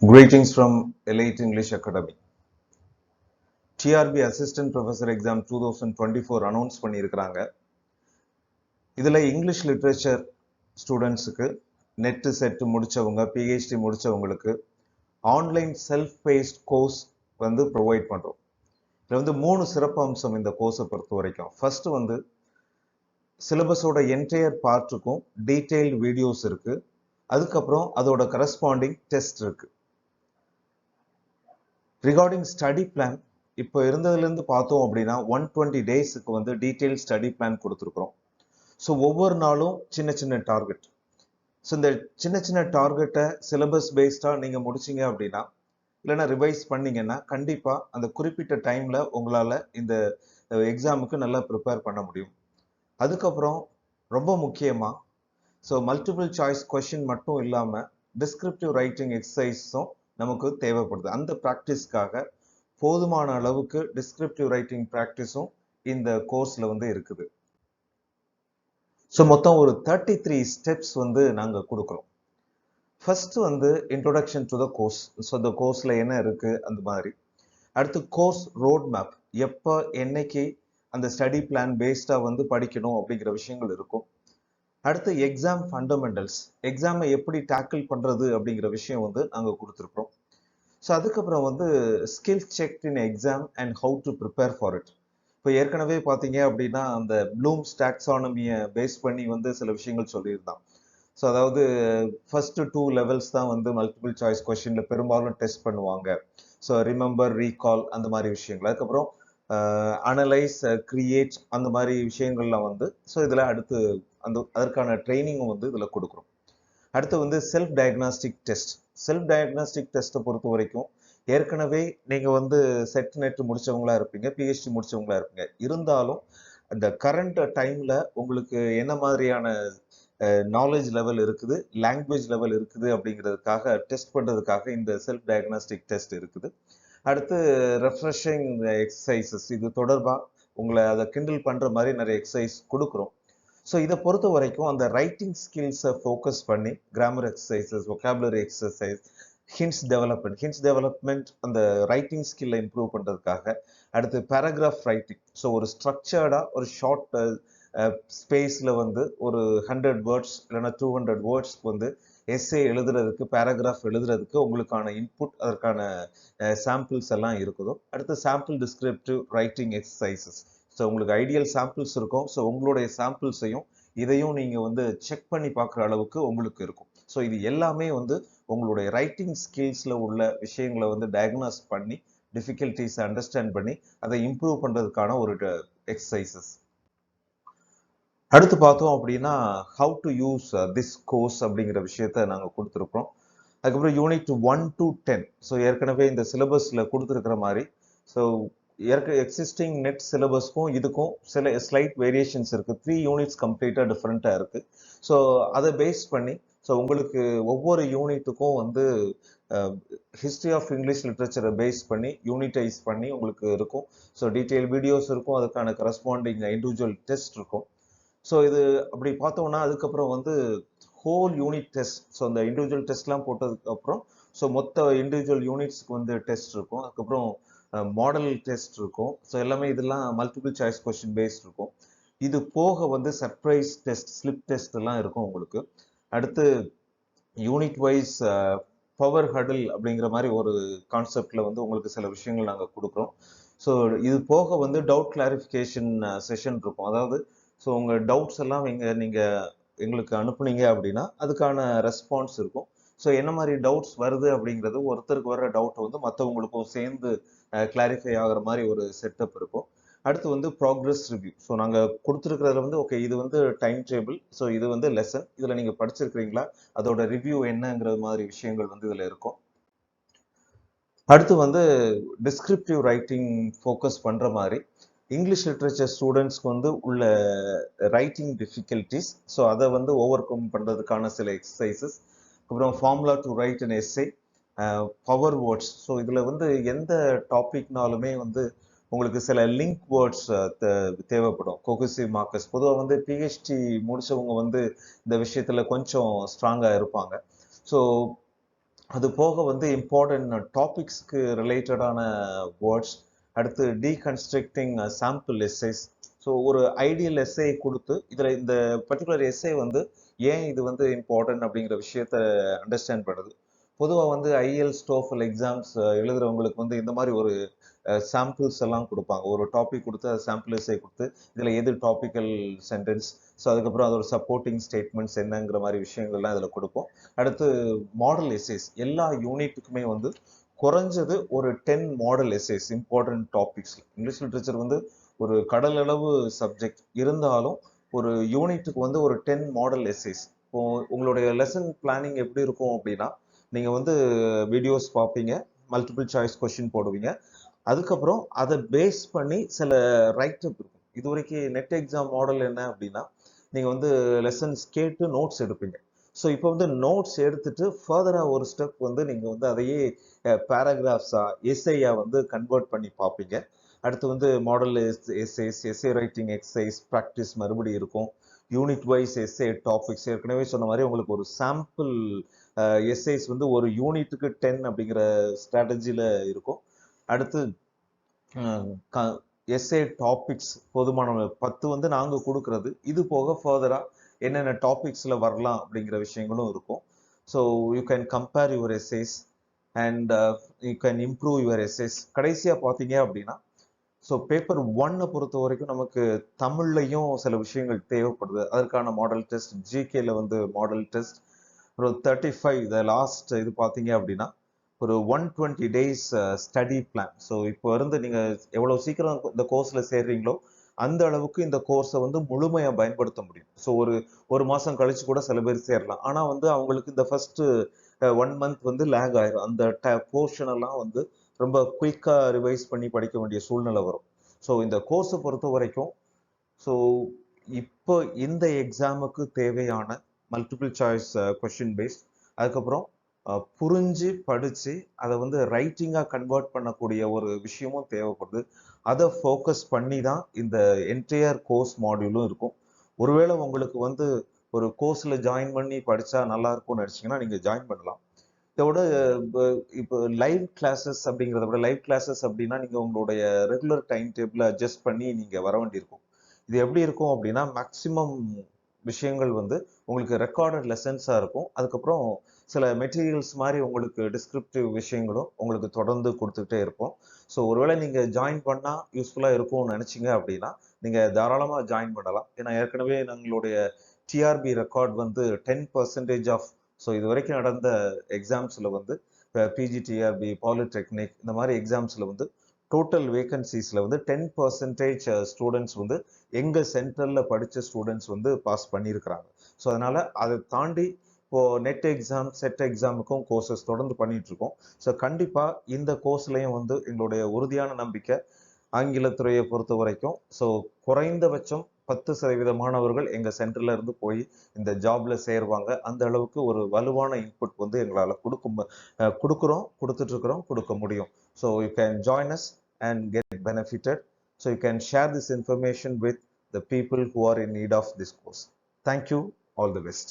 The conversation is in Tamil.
Greetings from Elite English Academy. TRB Assistant Professor Exam 2024 announce பண்ணியிருக்கிறாங்க. இதில் இங்கிலீஷ் லிட்ரேச்சர் ஸ்டூடெண்ட்ஸுக்கு நெட்டு செட் முடித்தவங்க PhD முடித்தவங்களுக்கு ஆன்லைன் செல்ஃப் பேஸ்ட் கோர்ஸ் வந்து ப்ரொவைட் பண்ணுறோம். இதில் வந்து 3 சிறப்பு அம்சம் இந்த கோர்ஸை பொறுத்த வரைக்கும். ஃபர்ஸ்ட் வந்து சிலபஸோட என்டையர் பார்ட்டுக்கும் டீட்டெயில்டு வீடியோஸ் இருக்குது. அதுக்கப்புறம் அதோட கரஸ்பாண்டிங் டெஸ்ட் இருக்குது. ரிகார்டிங் ஸ்டடி பிளான் இப்போ இருந்ததுலேருந்து பார்த்தோம் அப்படின்னா 120 டேஸுக்கு வந்து டீட்டெயில் ஸ்டடி பிளான் கொடுத்துருக்குறோம். ஸோ ஒவ்வொரு நாளும் சின்ன சின்ன டார்கெட். ஸோ இந்த சின்ன சின்ன டார்கெட்டை சிலபஸ் பேஸ்டாக நீங்கள் முடிச்சிங்க அப்படின்னா இல்லைன்னா ரிவைஸ் பண்ணிங்கன்னா கண்டிப்பாக அந்த குறிப்பிட்ட டைமில் உங்களால் இந்த எக்ஸாமுக்கு நல்லா ப்ரிப்பேர் பண்ண முடியும். அதுக்கப்புறம் ரொம்ப முக்கியமாக ஸோ மல்டிபிள் சாய்ஸ் கொஷின் மட்டும் இல்லாமல் டிஸ்கிரிப்டிவ் ரைட்டிங் எக்ஸசைஸும் நமக்கு தேவைப்படுது. அந்த ப்ராக்டிஸ்க்காக போதுமான அளவுக்கு டிஸ்கிரிப்டிவ் ரைட்டிங் ப்ராக்டிஸும் இந்த கோர்ஸில் வந்து இருக்குது. ஸோ மொத்தம் ஒரு 33 ஸ்டெப்ஸ் வந்து நாங்கள் கொடுக்குறோம். ஃபர்ஸ்ட் வந்து introduction to the course. So இந்த கோர்ஸில் என்ன இருக்குது அந்த மாதிரி. அடுத்து கோர்ஸ் ரோட் மேப், எப்போ என்னைக்கு அந்த ஸ்டடி பிளான் பேஸ்டாக வந்து படிக்கணும் அப்படிங்கிற விஷயங்கள் இருக்கும். அடுத்து எக்ஸாம் ஃபண்டமெண்டல்ஸ், எக்ஸாமை எப்படி டேக்கிள் பண்ணுறது அப்படிங்கிற விஷயம் வந்து நாங்கள் கொடுத்துருக்குறோம். ஸோ அதுக்கப்புறம் வந்து skill check in exam and how to prepare for it. இப்போ ஏற்கனவே பார்த்தீங்க அப்படின்னா அந்த ப்ளூம்ஸ் டாக்ஸானமியை பேஸ் பண்ணி வந்து சில விஷயங்கள் சொல்லியிருந்தான். ஸோ அதாவது ஃபர்ஸ்ட் 2 லெவல்ஸ் தான் வந்து மல்டிபிள் சாய்ஸ் கொஸ்டினில் பெரும்பாலும் டெஸ்ட் பண்ணுவாங்க. ஸோ ரிமெம்பர், ரீகால் அந்த மாதிரி விஷயங்கள். அதுக்கப்புறம் அனலைஸ், கிரியேட் அந்த மாதிரி விஷயங்கள்லாம் வந்து ஸோ இதில் அடுத்து அதற்கான ட்ரைனிங்கும் வந்து இதில் கொடுக்குறோம். அடுத்து வந்து self diagnostic test. Self diagnostic டெஸ்ட்டை பொறுத்த வரைக்கும் ஏற்கனவே நீங்கள் வந்து செட் நெட் முடிச்சவங்களா இருப்பீங்க, PhD முடிச்சவங்களா இருப்பீங்க. இருந்தாலும் அந்த கரண்ட் டைமில் உங்களுக்கு என்ன மாதிரியான நாலேஜ் லெவல் இருக்குது, லாங்குவேஜ் லெவல் இருக்குது அப்படிங்கிறதுக்காக டெஸ்ட் பண்ணுறதுக்காக இந்த செல்ஃப் டயக்னாஸ்டிக் டெஸ்ட் இருக்குது. அடுத்து ரெஃப்ரெஷிங் எக்ஸசைசஸ், இது தொடர்பாக உங்களை அதை கிண்டில் பண்ணுற மாதிரி நிறைய எக்ஸசைஸ் கொடுக்குறோம். ஸோ இதை பொறுத்த வரைக்கும் அந்த ரைட்டிங் ஸ்கில்ஸை ஃபோக்கஸ் பண்ணி grammar exercises, vocabulary exercise, hints development அந்த ரைட்டிங் ஸ்கில்லை இம்ப்ரூவ் பண்ணுறதுக்காக. அடுத்து பேராகிராஃப் ரைட்டிங். ஸோ ஒரு ஸ்ட்ரக்சர்டாக ஒரு ஷார்ட் ஸ்பேஸில் வந்து ஒரு 100 வேர்ட்ஸ் இல்லைன்னா 200 வேர்ட்ஸ்க்கு வந்து எஸ்ஏ எழுதுறதுக்கு, பேராகிராஃப் எழுதுறதுக்கு உங்களுக்கான இன்புட், அதற்கான சாம்பிள்ஸ் எல்லாம் இருக்குதோ. அடுத்து sample descriptive writing exercises. So உங்களுக்கு ஐடியல் சாம்பிள்ஸ் இருக்கும். ஸோ உங்களுடைய சாம்பிள்ஸையும் இதையும் நீங்கள் வந்து செக் பண்ணி பார்க்குற அளவுக்கு உங்களுக்கு இருக்கும். ஸோ இது எல்லாமே வந்து உங்களுடைய ரைட்டிங் ஸ்கில்ஸில் உள்ள விஷயங்களை வந்து டயக்னாஸ் பண்ணி டிஃபிகல்ட்டிஸை அண்டர்ஸ்டாண்ட் பண்ணி அதை இம்ப்ரூவ் பண்ணுறதுக்கான ஒரு எக்ஸசைசஸ். அடுத்து பார்த்தோம் அப்படின்னா how to use this course அப்படிங்கிற விஷயத்த நாங்கள் கொடுத்துருக்குறோம். அதுக்கப்புறம் யூனிட் 1 to 10. ஸோ ஏற்கனவே இந்த சிலபஸில் கொடுத்துருக்கிற மாதிரி ஸோ எக்ஸிஸ்டிங் நெட் சிலபஸ்க்கும் இதுக்கும் சில ஸ்லைட் வேரியேஷன்ஸ் இருக்குது. 3 யூனிட்ஸ் கம்ப்ளீட்டாக டிஃப்ரெண்ட்டாக இருக்குது. ஸோ அதை பேஸ் பண்ணி ஸோ உங்களுக்கு ஒவ்வொரு யூனிட்டுக்கும் வந்து ஹிஸ்ட்ரி ஆஃப் இங்கிலீஷ் லிட்ரேச்சரை பேஸ் பண்ணி யூனிட்டைஸ் பண்ணி உங்களுக்கு இருக்கும். ஸோ டீட்டெயில் வீடியோஸ் இருக்கும், அதுக்கான கரஸ்பாண்டிங் இண்டிவிஜுவல் டெஸ்ட் இருக்கும். ஸோ இது அப்படி பார்த்தோம்னா அதுக்கப்புறம் வந்து ஹோல் யூனிட் டெஸ்ட். ஸோ அந்த இண்டிவிஜுவல் டெஸ்ட்லாம் போட்டதுக்கப்புறம் ஸோ மொத்த இண்டிவிஜுவல் யூனிட்ஸ்க்கு வந்து டெஸ்ட் இருக்கும். அதுக்கப்புறம் மாடல் டெஸ்ட் இருக்கும். ஸோ எல்லாமே இதெல்லாம் மல்டிபிள் சாய்ஸ் கொஸ்டின் பேஸ்ட் இருக்கும். இது போக வந்து சர்ப்ரைஸ் டெஸ்ட், ஸ்லிப் டெஸ்ட் எல்லாம் இருக்கும் உங்களுக்கு. அடுத்து யூனிட் வைஸ் பவர் ஹடில் அப்படிங்கிற மாதிரி ஒரு கான்செப்டில் வந்து உங்களுக்கு சில விஷயங்கள் நாங்கள் கொடுக்குறோம். ஸோ இது போக வந்து டவுட் கிளாரிஃபிகேஷன் செஷன் இருக்கும். அதாவது ஸோ உங்கள் டவுட்ஸ் எல்லாம் நீங்கள் எங்களுக்கு அனுப்புனீங்க அப்படின்னா அதுக்கான ரெஸ்பான்ஸ் இருக்கும். ஸோ என்ன மாதிரி டவுட்ஸ் வருது அப்படிங்கிறது, ஒருத்தருக்கு வர்ற டவுட் வந்து மற்றவங்களுக்கும் சேர்ந்து கிளாரிஃபை ஆகிற மாதிரி ஒரு செட்டப் இருக்கும். அடுத்து வந்து ப்ராக்ரஸ் ரிவ்யூ. ஸோ நாங்கள் கொடுத்துருக்கிறதுல வந்து ஓகே இது வந்து டைம் டேபிள், ஸோ இது வந்து லெசன், இதில் நீங்கள் படிச்சிருக்கிறீங்களா, அதோட ரிவ்யூ என்னங்கிற மாதிரி விஷயங்கள் வந்து இதில் இருக்கும். அடுத்து வந்து டிஸ்கிரிப்டிவ் ரைட்டிங் ஃபோக்கஸ் பண்ணுற மாதிரி இங்கிலீஷ் லிட்ரேச்சர் ஸ்டூடெண்ட்ஸ்க்கு வந்து உள்ள ரைட்டிங் டிஃபிகல்ட்டிஸ், ஸோ அதை வந்து ஓவர் கம் பண்ணுறதுக்கான சில எக்ஸசைசஸ். அப்புறம் formula to right an essay, power words. So இதில் வந்து எந்த டாபிக்னாலுமே வந்து உங்களுக்கு சில லிங்க் வேர்ட்ஸ் தேவைப்படும். கோஹெசிவ் மார்க்கர்ஸ் பொதுவாக வந்து PhD முடிச்சவங்க வந்து இந்த விஷயத்தில் கொஞ்சம் ஸ்ட்ராங்காக இருப்பாங்க. ஸோ அது போக வந்து இம்பார்ட்டன்ட் டாபிக்ஸ்க்கு ரிலேட்டடான வேர்ட்ஸ், அடுத்து டீகன்ஸ்ட்ரக்டிங் சாம்பிள் எஸ்ஸேஸ். ஸோ ஒரு ஐடியல் எஸ்ஸே கொடுத்து இதில் இந்த பர்டிகுலர் எஸ்ஸே வந்து ஏன் இது வந்து இம்பார்ட்டன்ட் அப்படிங்கிற விஷயத்த அண்டர்ஸ்டாண்ட் பண்ணுறது. பொதுவாக வந்து ஐஎல்ஸ் டோஃபல் எக்ஸாம்ஸ் எழுதுறவங்களுக்கு வந்து இந்த மாதிரி ஒரு சாம்பிள்ஸ் எல்லாம் கொடுப்பாங்க. ஒரு டாபிக் கொடுத்து அது சாம்பிள் எஸ்ஸே கொடுத்து இதில் எது டாபிக்கல் சென்டென்ஸ், ஸோ அதுக்கப்புறம் அதோட சப்போர்ட்டிங் ஸ்டேட்மெண்ட்ஸ் என்னங்கிற மாதிரி விஷயங்கள்லாம் இதில் கொடுப்போம். அடுத்து மாடல் எஸ்ஸேஸ் எல்லா யூனிட்டுக்குமே வந்து குறைஞ்சது ஒரு 10 model essays important topics. English literature வந்து ஒரு கடல் அளவு சப்ஜெக்ட் இருந்தாலும் ஒரு யூனிட்டுக்கு வந்து ஒரு 10 மாடல் எஸ்ஸேஸ். இப்போ உங்களுடைய லெசன் பிளானிங் எப்படி இருக்கும் அப்படின்னா, நீங்கள் வந்து வீடியோஸ் பார்ப்பீங்க, மல்டிபிள் சாய்ஸ் கொஷின் போடுவீங்க, அதுக்கப்புறம் அதை பேஸ் பண்ணி சில ரைட்டப் இருக்கும். இது வரைக்கும் நெட் எக்ஸாம் மாடல் என்ன அப்படின்னா, நீங்கள் வந்து லெசன்ஸ் கேட்டு நோட்ஸ் எடுப்பீங்க. ஸோ இப்போ வந்து நோட்ஸ் எடுத்துட்டு ஃபர்தராக ஒரு ஸ்டெப் வந்து நீங்கள் வந்து அதையே பேராகிராஃப்ஸாக எஸ்ஐயா வந்து கன்வெர்ட் பண்ணி பார்ப்பீங்க. அடுத்து வந்து model essays, S A writing exercise practice மறுபடியும் இருக்கும். யூனிட் வைஸ் எஸ்ஏ டாபிக்ஸ் ஏற்கனவே சொன்ன மாதிரி உங்களுக்கு ஒரு சாம்பிள் எஸ்ஏஸ் வந்து ஒரு யூனிட்டுக்கு 10 அப்படிங்கிற ஸ்ட்ராட்டஜியில் இருக்கும். அடுத்து எஸ்ஏ டாபிக்ஸ் போதுமான 10 வந்து நாங்கள் கொடுக்கறது. இது போக ஃபர்தராக என்னென்ன டாபிக்ஸில் வரலாம் அப்படிங்கிற விஷயங்களும் இருக்கும். So you can compare your essays and you can improve your essays. கடைசியாக பார்த்தீங்க அப்படின்னா, ஸோ பேப்பர் 1 பொறுத்த வரைக்கும் நமக்கு தமிழ்லையும் சில விஷயங்கள் தேவைப்படுது. அதற்கான மாடல் டெஸ்ட், ஜிகேல வந்து மாடல் டெஸ்ட், ஒரு 35 த லாஸ்ட் இது பார்த்தீங்க அப்படின்னா ஒரு 120 டேஸ் ஸ்டடி பிளான். ஸோ இப்போ இருந்து நீங்கள் எவ்வளோ சீக்கிரம் இந்த கோர்ஸில் சேர்றீங்களோ அந்த அளவுக்கு இந்த கோர்ஸை வந்து முழுமையாக பயன்படுத்த முடியும். ஸோ ஒரு மாதம் கழிச்சு கூட சில பேர் சேரலாம். ஆனால் வந்து அவங்களுக்கு இந்த ஃபர்ஸ்ட் 1 மந்த் வந்து லேக் ஆயிரும். அந்த போர்ஷன் எல்லாம் வந்து ரொம்ப குயிக்காக ரிவைஸ் பண்ணி படிக்க வேண்டிய சூழ்நிலை வரும். ஸோ இந்த கோர்ஸை பொறுத்த வரைக்கும் ஸோ இப்போ இந்த எக்ஸாமுக்கு தேவையான மல்டிபிள் சாய்ஸ் கொஷின் பேஸ்ட், அதுக்கப்புறம் புரிஞ்சு படித்து அதை வந்து ரைட்டிங்காக கன்வெர்ட் பண்ணக்கூடிய ஒரு விஷயமும் தேவைப்படுது. அதை ஃபோக்கஸ் பண்ணி தான் இந்த என்டையர் கோர்ஸ் மாடியூலும் இருக்கும். ஒருவேளை உங்களுக்கு வந்து ஒரு கோர்ஸில் ஜாயின் பண்ணி படித்தா நல்லா இருக்கும்னு நினச்சிங்கன்னா நீங்கள் ஜாயின் பண்ணலாம். இதோட இப்போ லைவ் கிளாஸஸ் அப்படிங்கிறத விட, லைவ் கிளாஸஸ் அப்படின்னா நீங்கள் உங்களுடைய ரெகுலர் டைம் டேபிளை அட்ஜஸ்ட் பண்ணி நீங்கள் வர வேண்டியிருக்கும். இது எப்படி இருக்கும் அப்படின்னா, மேக்சிமம் விஷயங்கள் வந்து உங்களுக்கு ரெக்கார்டட் லெசன்ஸாக இருக்கும். அதுக்கப்புறம் சில மெட்டீரியல்ஸ் மாதிரி உங்களுக்கு டிஸ்கிரிப்டிவ் விஷயங்களும் உங்களுக்கு தொடர்ந்து கொடுத்துக்கிட்டே இருப்போம். ஸோ ஒருவேளை நீங்கள் ஜாயின் பண்ணால் யூஸ்ஃபுல்லாக இருக்கும்னு நினச்சிங்க அப்படின்னா நீங்கள் தாராளமாக ஜாயின் பண்ணலாம். ஏன்னா ஏற்கனவே எங்களுடைய டிஆர்பி ரெக்கார்ட் வந்து 10% ஆஃப், ஸோ இது வரைக்கும் நடந்த எக்ஸாம்ஸில் வந்து பிஜிடிஆர்பி, பாலிடெக்னிக் இந்த மாதிரி எக்ஸாம்ஸில் வந்து டோட்டல் வேகன்சிஸில் வந்து 10% ஸ்டூடெண்ட்ஸ் வந்து எங்கள் சென்டரில் படித்த ஸ்டூடெண்ட்ஸ் வந்து பாஸ் பண்ணியிருக்கிறாங்க. ஸோ அதனால் அதை தாண்டி இப்போது நெட் எக்ஸாம், செட் எக்ஸாமுக்கும் கோர்சஸ் தொடர்ந்து பண்ணிட்டு இருக்கோம். ஸோ கண்டிப்பாக இந்த கோர்ஸ்லையும் வந்து எங்களுடைய உறுதியான நம்பிக்கை ஆங்கிலத்துறையை பொறுத்த வரைக்கும். ஸோ குறைந்தபட்சம் 10% மாணவர்கள் எங்கள் சென்டர்ல இருந்து போய் இந்த ஜாப்ல சேருவாங்க. அந்த அளவுக்கு ஒரு வலுவான இன்புட் வந்து எங்களால் கொடுத்துட்டு இருக்கிறோம், கொடுக்க முடியும். So you can join us and get benefited. So you can share this information with the people who are in need of this course. Thank you. All the best.